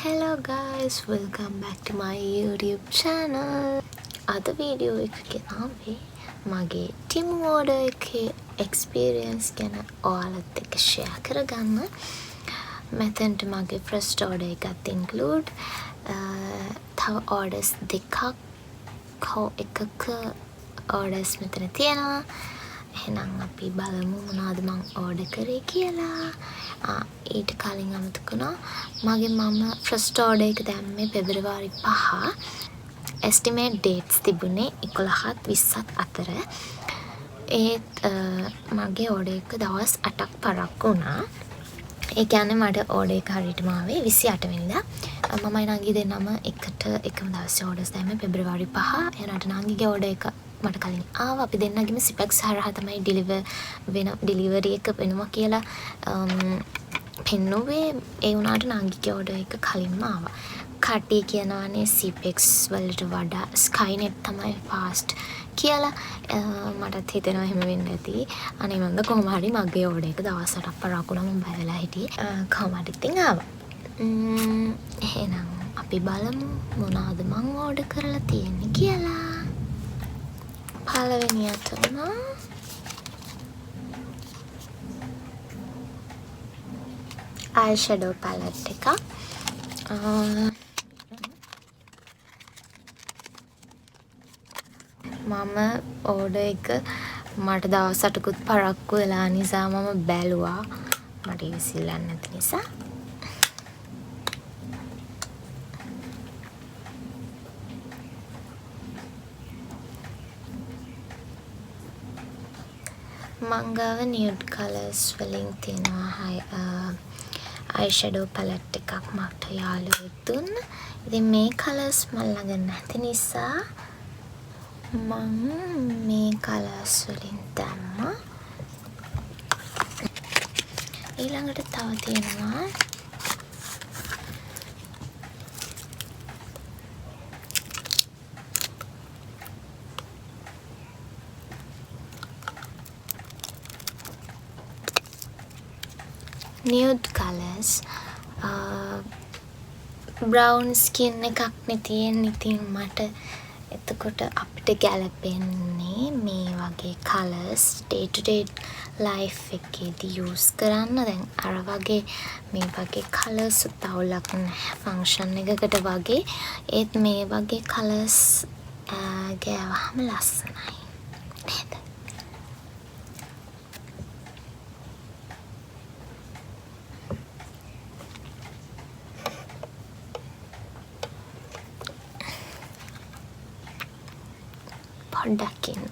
Hello guys, welcome back to my YouTube channel. අද video එකක ආවේ මගේ ටිම් ඕඩර් එකේ එක්ස්පීරියන්ස් ගැන ඔයාලත් එක්ක ෂෙයා කරගන්න. මෙතෙන්ට මගේ ෆස්ට් ඕඩර් එකත් ඉන්ක්ලූඩ් තව ඕඩර්ස් දෙකක් එකක ඕඩර්ස් මෙතන තියෙනවා. එහෙනම් අපි බලමු මොනවද මං ඕඩර් කරේ කියලා. ඊට කලින් අමතකුණා මගේ මම ෆස්ට් ඕඩර් එක දැම්මේ පෙබරවාරි 5. එස්ටිමේට් ඩේට්ස් තිබුණේ 11ත් 20ත් අතර. ඒත් මගේ ඕඩර් එක දවස් 8ක් පරක්කු වුණා. ඒ කියන්නේ මට ඕඩර් එක හරියටම ආවේ 28 වෙනිදා. මමයි නංගි දෙන්නම එකට එකම දවසේ ඕඩර්ස් දැම්මේ පෙබරවාරි 5. එනට නංගිගේ ඕඩර් එක මට කලින් ආවා. අපි දෙන්නගෙම සිපෙක්ස් හරහා තමයි ඩිලිවරි එක වෙනවා කියලා පෙන්නුවේ. ඒ වුණාට නංගිගේ ඕඩර් එක කලින්ම ආවා. කට්ටිය කියනවානේ සිපෙක්ස් වලට වඩා ස්කයිනෙට් තමයි ෆාස්ට් කියලා. මටත් හිතෙනවා එහෙම වෙන්න ඇති. අනේ මන්ද කොහොම හරි මගේ ඕඩර් එක දවස් 8ක් පරක්කුණා. මම බය වෙලා හිටියේ. කොහොම හරි ඉතින් ආවා. එහෙනම් අපි බලමු මොනවද මං ඕඩර් කරලා තියෙන්නේ කියලා. පළවෙනිය තමයි අයි ෂැඩෝ පැලට් එකක්. මම ඕඩර් එක මට දවස් 8කුත් පරක්කු වෙලා නිසා මම බැලුවා. මට ඉවසිල්ලක් නැති නිසා. මංගාව නියුඩ් කලර්ස් වලින් තියෙනවා අයි ෂැඩෝ පැලට් එකක් මට යාළුවෙක් දුන්න. ඉතින් මේ කලර්ස් මම ළඟ නැති නිසා මම මේ කලර්ස් වලින් දැම්මා. ඊළඟට තව තියෙනවා nude colours. brown skin එකක් නේ තියෙන්නේ. ඉතින් මට එතකොට අපිට ගැලපෙන්නේ මේ වගේ colours day to day life එකේදී use කරන්න. දැන් අර වගේ මේ වගේ colours තවලක් නැහැ function එකකට වගේ. ඒත් මේ වගේ colours ගෑවහම ලස්සනයි නේද? පොඩ්ඩක් ඉන්න.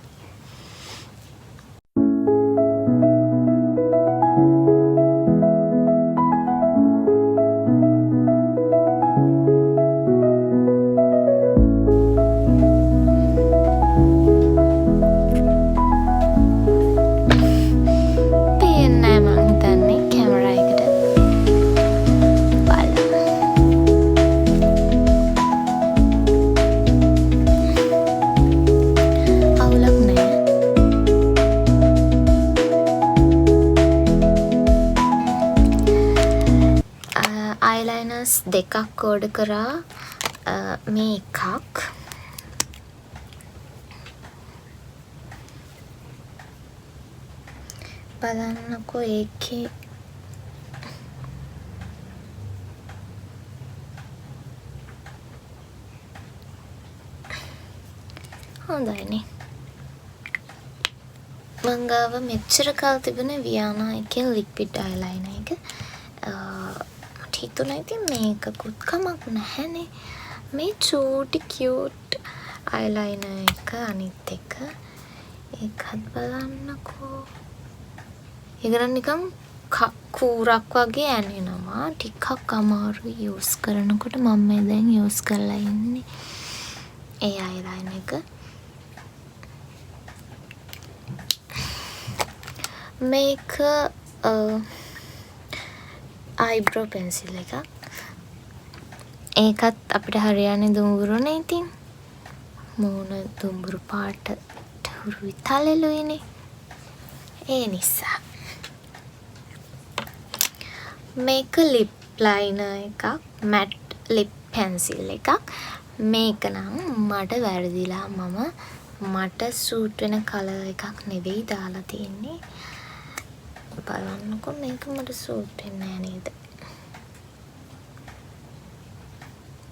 පේන්නේ මං හිතන්නේ කැමරා එකට. බලමු. අවුලක් නැහැ. අයිලයිනර්ස් දෙකක් ඕඩර් කරා. මේ එකක් බලන්නකෝ ඒකේ හොඳයිනේ. මංගාව මෙච්චර කල් තිබුණේ වියානා එකේ ලික්විඩ් අයිලයිනර් එක. මට හිතුණා ඉතින් මේකකුත් කමක් නැහැනේ. මේ චූටි කියුට් අයිලයිනර් එක අනිත් එක ඒකත් බලන්නකෝ. ඒක නිකන් කූරක් වගේ ඇනෙනවා. ටිකක් අමාරුයි යූස් කරනකොට. මම දැන් යූස් කරලා ඉන්නේ ඒ අයිලයිනර් එක. මේක eyebrow pencil එකක්. ඒකත් අපිට හරියන්නේ දුඹුරුනේ. ඉතින් මූණ දුඹුරු පාටට හුරුයි තලෙලුයිනේ. ඒ නිසා මේක ලිප් ලයිනර් එකක් මැට් lip pencil එකක්. මේක නම් මට වැරදිලා මට සූට් වෙන කලර් එකක් නෙවෙයි දාලා තියෙන්නේ. බලන්නකො මේක මට සූට් වෙන්නේ නැහැ නේද?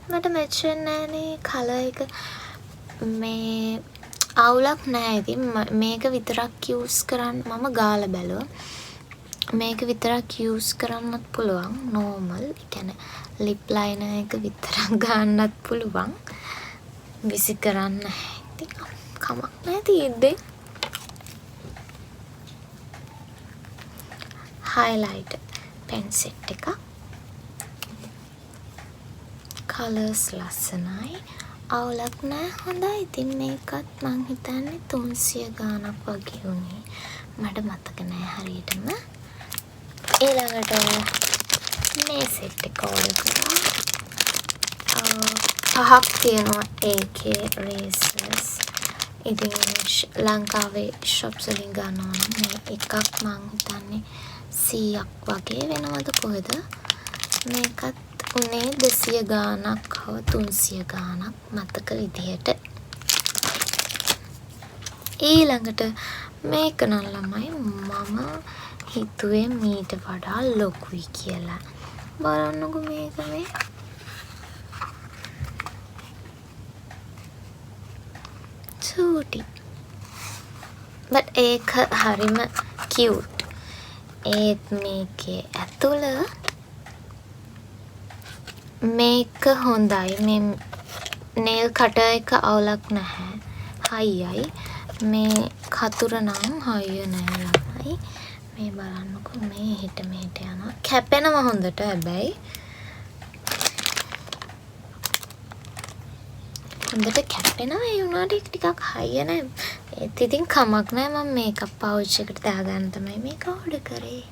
මට මැච් වෙන්නේ නැහැ නේ කලර් එක. මේ අවුලක් නැහැ. ඉතින් මේක විතරක් යූස් කරන්න මම ගාලා බැලුවා. මේක විතරක් යූස් කරන්නත් පුළුවන් normal. ඒ කියන්නේ lip liner එක විතරක් ගන්නත් පුළුවන්. විසි කරන්න නැහැ. ඉතින් කමක් නැහැ තියෙද්දි. highlighter pen set එක. colours ලස්සනයි. අවුලක් නැහැ. හොඳයි. ඉතින් මේකත් මං හිතන්නේ 300 ගාණක් වගේ උනේ. මට මතක නැහැ හරියටම. ඊළඟට මේ සෙට් එක ඕඩර් කරා. පහක් තියෙනවා AK razors. ඉතින් ලංකාවේ shops වලින් ගන්නවා නම් මේ එකක් මං හිතන්නේ 100ක් වගේ වෙනවද කොහෙද? මේකත් උනේ 200 ගාණක් හෝ 300 ගාණක් මතක විදිහට. ඊළඟට මේක නම් ළමයි මම හිතුවේ මීට වඩා ලොකුයි කියලා. බලන්නකෝ මේක මේ. චූටි. but ඒක හරිම cute. ඒත් මේකේ ඇතුළ මේක හොඳයි. මේ nail cutter එක අවුලක් නැහැ. හයියයි. මේ කතුර නම් හයිය නෑ ළමයි. මේ බලන්නකෝ මේ හිට මෙහෙට යනවා. කැපෙනවා හොඳට හැබැයි. හොඳට කැපෙනවා ඒ වුණාට ටිකක් හයිය නෑ. ඒත් ඉතින් කමක් නෑ මම මේකප් පවුච් එකට දාගන්න තමයි මේක ඕඩර් කරේ.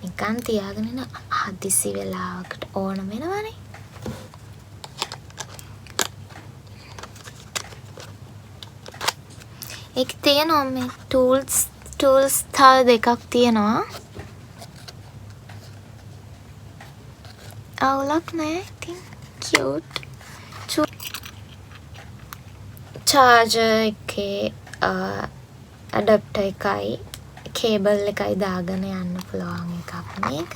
නිකන් තියාගෙන ඉන්න හදිසි වෙලාවකට ඕන වෙනවනේ. ඒක තියෙනවා මේ tools තව දෙකක් තියෙනවා. අවුලක් නැහැ. ඉතින් cute. charger එකේ adapter එකයි cable එකයි දාගෙන යන්න පුළුවන් එකක් මේක.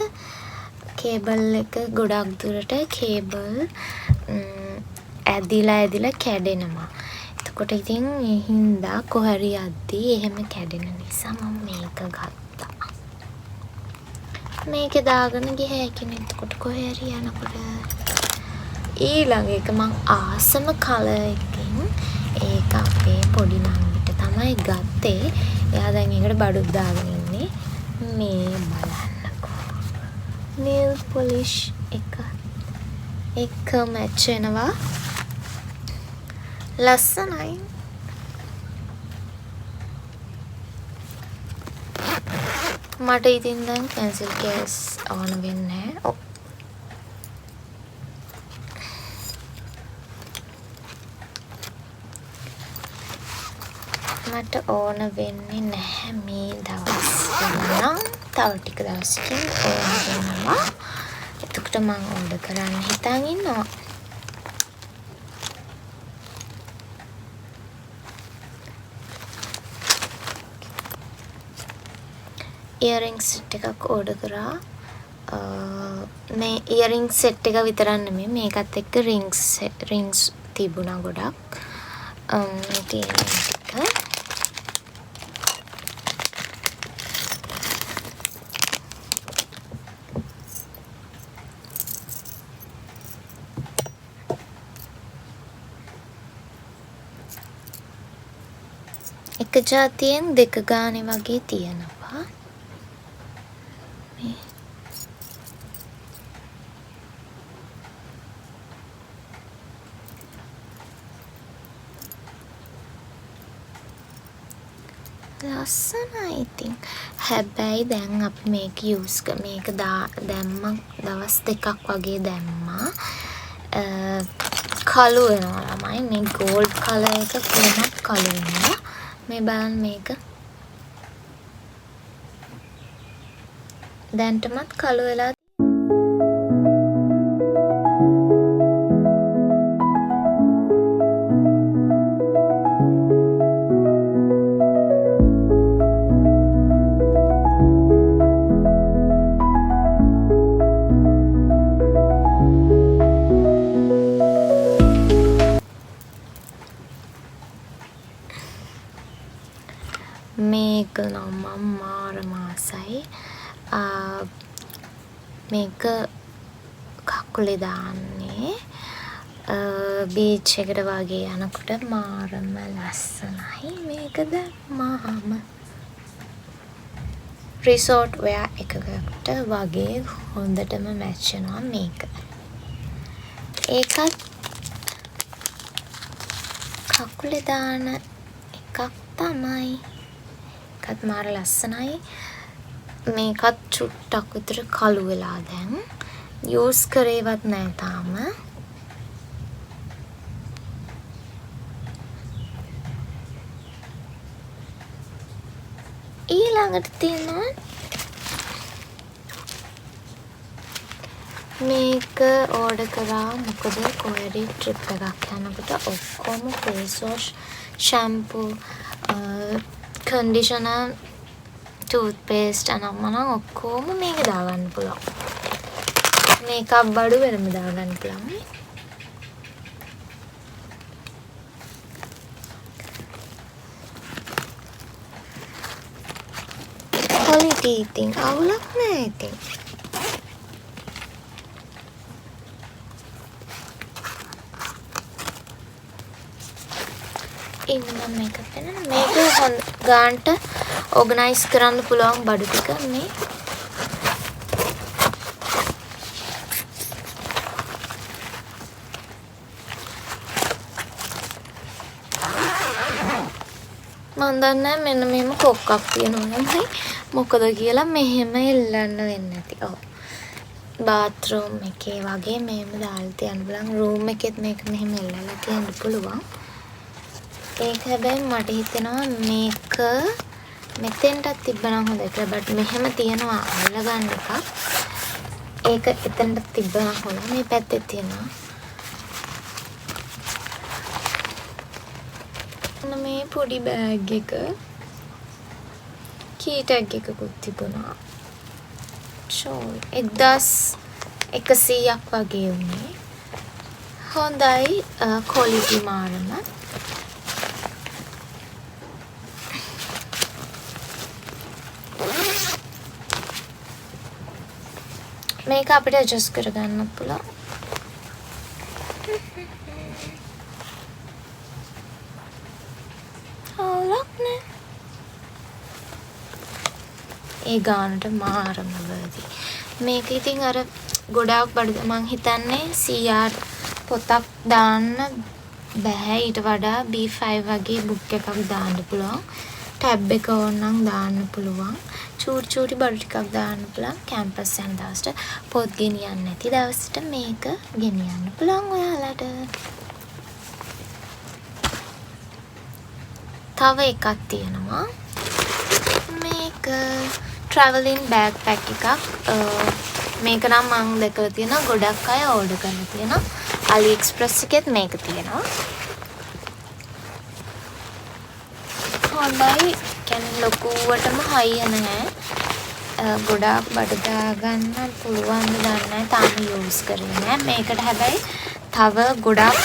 cable එක ගොඩක් දුරට cable ඇදිලා කැඩෙනවා. එතකොට ඉතින් ඒ හින්දා කොහරි යද්දී එහෙම කැඩෙන නිසා මම මේක ගත්තා. මේක දාගෙන ගියා හැකිනේ. එතකොට කොහරි යනකොට ඊළඟ එක මං ආසම කලර් එකකින් ඒක අපේ පොඩි නංගිට තමයි ගත්තේ. එයා දැන් ඒකට බඩුත් දාගෙන ඉන්නේ. මේ බලන්නකෝ. nail polish එක මැච් වෙනවා. ලස්සනයි. මට ඉතින් දැන් pencil case ඕන වෙන්නේ නැහැ. මට ඕන වෙන්නේ නැහැ මේ දවස් නම්. තව ටික දවසකින් ඕන වෙනවා. එතකොට මම ඕඩර් කරන්න හිතන් ඉන්නවා. earring set එකක් ඕඩර් කරා. මේ earring set එක විතරක් නෙමෙයි මේකත් එක්ක rings තිබුණා ගොඩක්. තියෙන ටික එක જાතියෙන් දෙක ගානේ වගේ තියෙනවා. ලස්සනයි ඉතින්. හැබැයි දැන් අපි මේක මේක දැම්ම දවස් දෙකක් වගේ දැම්මා. කළු වෙනවා ළමයි. මේ gold color එක කොහොමද කළු වෙනවා. මේ බලන්න මේක. දැන්ටමත් කළු වෙලා හොඳයි. මේක කකුලේ දාන්නේ බීච් එකට වගේ යනකොට මාරම ලස්සනයි. මේක දැම්මාම රිසෝට් වෙයා එකකට වගේ හොඳටම මැච් වෙනවා මේක. ඒකත් කකුලේ දාන එකක් තමයි. ඒකත් මාර ලස්සනයි. මේකත් චුට්ටක් විතර කළු වෙලා දැන්. යූස් කරේවත් නැහැ තාම. ඊළඟට තියෙනවා මේක ඕඩර් කරා මොකද කොහෙරි ට්‍රිප් එකක් යනකොට ඔක්කොම face wash, shampoo, conditioner, toothpaste අනම්මනම් ඔක්කොම මේක දාගන්න පුළුවන්. මේකප් බඩු වෙනම දාගන්න පුළුවන්. quality ඉතින් අවුලක් නෑ ඉතින්. ඉන්න මේක පෙන්නන මේක ගාන්ට ඕගනයිස් කරන්න පුළුවන් බඩු ටික මේ. මන් දන්නේ මෙන්න මෙහෙම කොක්කක් තියෙනවා නේද? මොකද කියලා මෙහෙම එල්ලන්න වෙන්නේ නැති. ඔව්. බාත්රූම් එකේ වගේ මෙහෙම දාලා තියන්න බලන්න. රූම් එකෙත් මේක මෙහෙම එල්ලලා තියන්න පුළුවන්. ඒක හැබැයි මට හිතෙනවා මේක මෙතෙන්ටත් තිබ්බනම් හොඳයි කියලා. බට් මෙහෙම තියනවා අල්ලගන්න එකක්. ඒක එතනට තිබ්බනම් හොඳයි. මේ පැත්තේ තියෙනවා. මේ පොඩි බෑග් එක කී ටැග් එකකුත් තිබුණා. ෂෝල් 1100ක් වගේ උනේ. හොඳයි ක්වොලිටි මාරම. මේක අපිට ඇඩ්ජස්ට් කරගන්න පුළුවන්. ඒ ගානට මාරම වර්දි. මේක ඉතින් අර ගොඩාක් බඩු මං හිතන්නේ CR පොතක් දාන්න බෑ. ඊට වඩා B5 වගේ බුක් එකක් දාන්න පුළුවන්. ටැබ් එක ඕනනම් දාන්න පුළුවන්. චූටි බඩු ටිකක් දාන්න පුළුවන්. කැම්පස් යන දවසට පොත් ගෙනියන්න නැති දවසට මේක ගෙනියන්න පුළුවන් ඔයාලට. තව එකක් තියෙනවා. මේක traveling backpack එකක්. මේක නම් මම දැකලා තියෙනවා ගොඩක් අය ඕඩර් කරලා තියෙනවා. AliExpress එකෙත් මේක තියෙනවා. හොඳයි. කියන්නේ ලොකුවටම හයිය නැහැ. ගොඩාක් බඩ දාගන්න පුළුවන් දන්නේ නැහැ. තාම යූස් කරේ නැහැ. මේකට හැබැයි තව ගොඩක්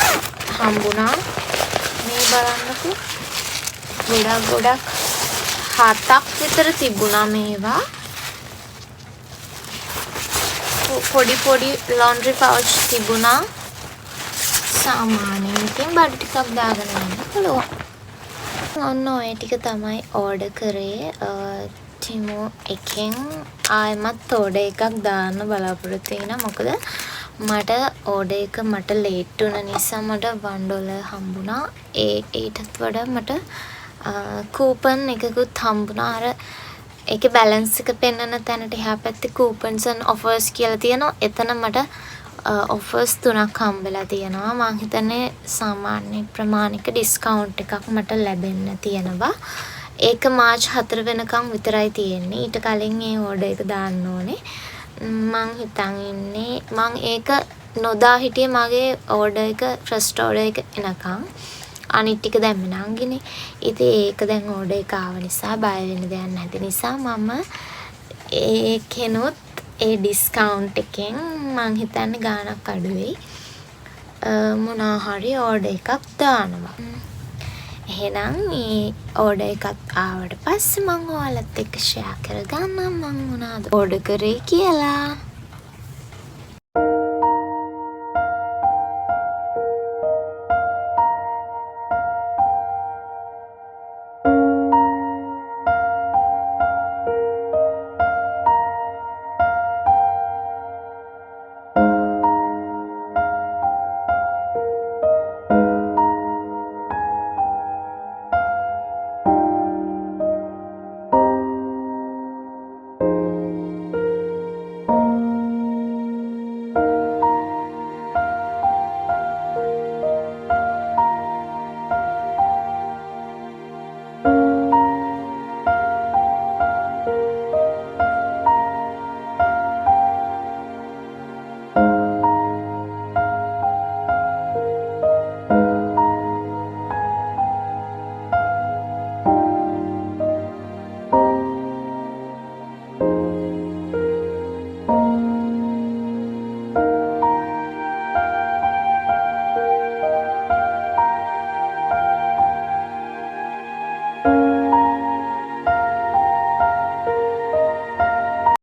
හම්බුණා. මේ බලන්නකෝ. ගොඩක් 7ක් විතර තිබුණා මේවා. පොඩි laundry pouch තිබුණා. සාමාන්‍යයෙන් ඉතින් බඩු ටිකක් දාගෙන යන්න පුළුවන්. ඔන්න ඔය ටික තමයි ඕඩර් කරේ. ටිමෝ එකෙන් ආයෙමත් ඕඩර් එකක් දාන්න බලාපොරොත්තු වෙනවා. මොකද මට ඕඩර් එක මට ලේට් වුණ නිසා මට $1 හම්බුණා. ඊටත් වඩා මට කූපන් එකකුත් හම්බුණා. අර ඒකේ බැලන්ස් එක පෙන්වන තැනට එහා පැත්තේ කූපන්ස් and offers කියලා තියෙනවා. එතන මට offers 3ක් හම්බෙලා තියෙනවා. මම හිතන්නේ සාමාන්‍ය ප්‍රමාණික ඩිස්කවුන්ට් එකක් මට ලැබෙන්න තියෙනවා. ඒක මාර්ච් 4 වෙනකම් විතරයි තියෙන්නේ. ඊට කලින් ඒ ඕඩර් එක දාන්න ඕනේ. මං හිතන් ඉන්නේ මං ඒක නොදා හිටියේ මගේ ඕඩර් එක ෆස්ට් ඕඩර් එක එනකම්. අනිත් ටික දැම්මේ නංගිනේ. ඉතින් ඒක දැන් ඕඩර් එක ආව නිසා බය වෙන්න දෙයක් නැති නිසා මම ඒකෙනුත් ඒ ඩිස්කවුන්ට් එකෙන් මං හිතන්නේ ගාණක් අඩු වෙයි. මොනවා හරි ඕඩර් එකක් දානවා. එහෙනම් මේ ඕඩර් එකත් ආවට පස්සේ මම ඔයාලත් එක්ක ෂෙයා කරගන්නම් මම මොනවද ඕඩර් කරේ කියලා.